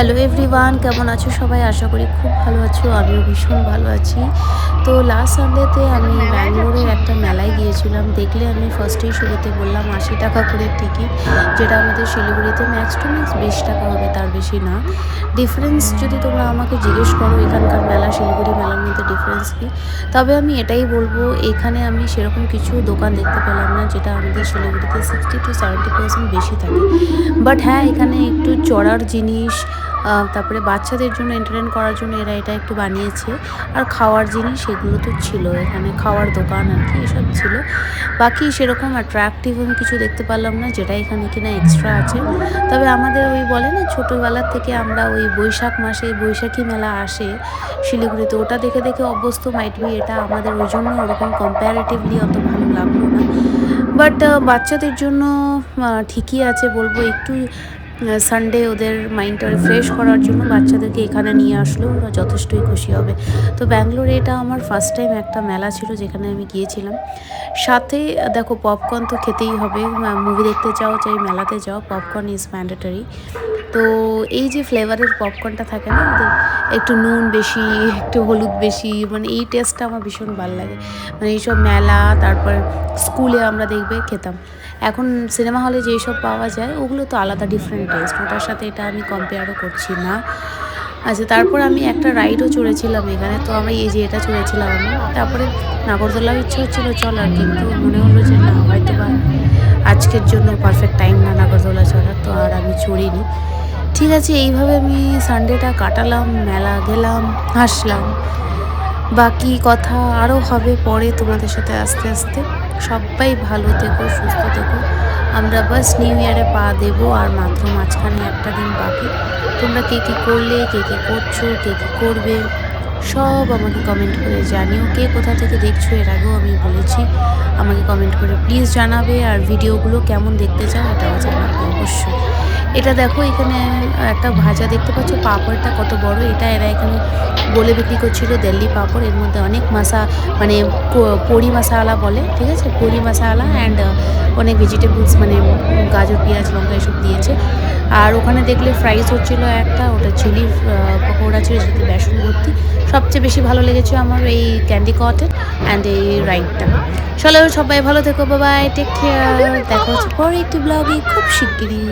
Hello everyone, কেমন আছো সবাই? আশা করি খুব ভালো আছো। আমিও ভীষণ ভালো আছি। তো লাস্ট সানডেতে কোথাও আমি কি মেলায় ব্যাঙ্গালোরের যাচ্ছো? একটা মেলায় গিয়েছিলাম। দেখলে আমি ফার্স্টেই শুরুতে বললাম ৮০ টাকা করে টিকিট, যেটা আমাদের শিলিগুড়িতে ম্যাক্স টু ম্যাক্স ২০ টাকা হবে, তার বেশি না। ডিফারেন্স যদি তোমরা আমাকে জিজ্ঞেস করো এখানকার মেলা শিলিগুড়ি মেলার মধ্যে ডিফারেন্স কী, তবে আমি এটাই বলবো, এখানে আমি সেরকম কিছু দোকান দেখতে পেলাম না যেটা আমাদের শিলিগুড়িতে 60-70% বেশি থাকে। বাট হ্যাঁ, এখানে একটু চড়ার জিনিস, তারপরে বাচ্চাদের জন্য এন্টারটেইন করার জন্য এরা এটা একটু বানিয়েছে। আর খাওয়ার জিনিস সেগুলো তো ছিল, এখানে খাওয়ার দোকান আর কি এসব ছিল। বাকি সেরকম অ্যাট্রাকটিভ আমি কিছু দেখতে পারলাম না যেটা এখানে কিনা এক্সট্রা আছে। তবে আমাদের ওই বলে না, ছোটোবেলার থেকে আমরা ওই বৈশাখ মাসে বৈশাখী মেলা আসে শিলিগুড়িতে, ওটা দেখে দেখে অভ্যস্ত মাইট বি, এটা আমাদের ওই জন্য ওরকম কম্প্যারেটিভলি অত ভালো লাগলো না। বাট বাচ্চাদের জন্য ঠিকই আছে বলবো। একটু সানডে ওদের মাইন্ডটা রিফ্রেশ করার জন্য বাচ্চাদেরকে এখানে নিয়ে আসলেও ওরা যথেষ্টই খুশি হবে। তো ব্যাঙ্গালোরে এটা আমার ফার্স্ট টাইম একটা মেলা ছিল যেখানে আমি গিয়েছিলাম। সাথে দেখো, পপকর্ন তো খেতেই হবে। মুভি দেখতে যাও চাই মেলাতে যাও, পপকর্ন ইজ ম্যান্ডেটরি। তো এই যে ফ্লেভারের পপকর্নটা থাকে না ওদের, একটু নুন বেশি, একটু হলুদ বেশি, মানে এই টেস্টটা আমার ভীষণ ভালো লাগে। মানে এইসব মেলা, তারপর স্কুলে আমরা দেখবে খেতাম। এখন সিনেমা হলে যেসব পাওয়া যায় ওগুলো তো আলাদা ডিফারেন্ট টেস্ট, ওটার সাথে এটা আমি কম্পেয়ারও করছি না। আচ্ছা, তারপর আমি একটা রাইডও চড়েছিলাম এখানে। তো আমি এই যে এটা চড়েছিলাম আমি, তারপরে নাগরদোলাও ইচ্ছা হচ্ছিলো চলার, কিন্তু মনে হলো যে না, হয়তো বা আজকের জন্য পারফেক্ট টাইম না নাগরদোলা চড়ার, তো আর আমি চড়িনি। ঠিক আছে, এইভাবে আমি সানডেটা কাটালাম, মেলা গেলাম, হাসলাম। বাকি কথা আরও হবে পরে তোমাদের সাথে আস্তে আস্তে। সবাই ভালো থেকো, সুস্থ থেকো। আমরা বাস নিউ ইয়ারে পা দেবো, আর মাত্র মাঝখানে একটা দিন বাকি। তোমরা কে কী করলে, কে কী করছো, কে কী করবে, সব আমাকে কমেন্ট করে জানিও। কে কোথা থেকে দেখছো এর আগেও আমি বলেছি, আমাকে কমেন্ট করে প্লিজ জানাবে। আর ভিডিওগুলো কেমন দেখতে চাও এটাও জানাবে অবশ্যই। এটা দেখো, এখানে একটা ভাজা দেখতে পাচ্ছ, পাঁপড়টা কত বড়, এটা এরা এখানে বলে বিক্রি করছিল দিল্লি পাঁপড়। এর মধ্যে অনেক মানে পরি মশালা বলে, ঠিক আছে, পরি মশালা অ্যান্ড অনেক ভেজিটেবলস, মানে গাজর, পেঁয়াজ, লঙ্কা এসব দিয়েছে। আর ওখানে দেখলে ফ্রাইস হচ্ছিলো একটা, ওটা চিলি পকোড়া ছিল যেটাতে বেসন ভর্তি। সবচেয়ে বেশি ভালো লেগেছে আমার এই ক্যান্ডি কটন অ্যান্ড এই রাইডটা। চলো, সবাই ভালো থেকো, বাই, টেক কেয়ার। দেখা হচ্ছে পরে একটি ব্লগে খুব শিগগিরই।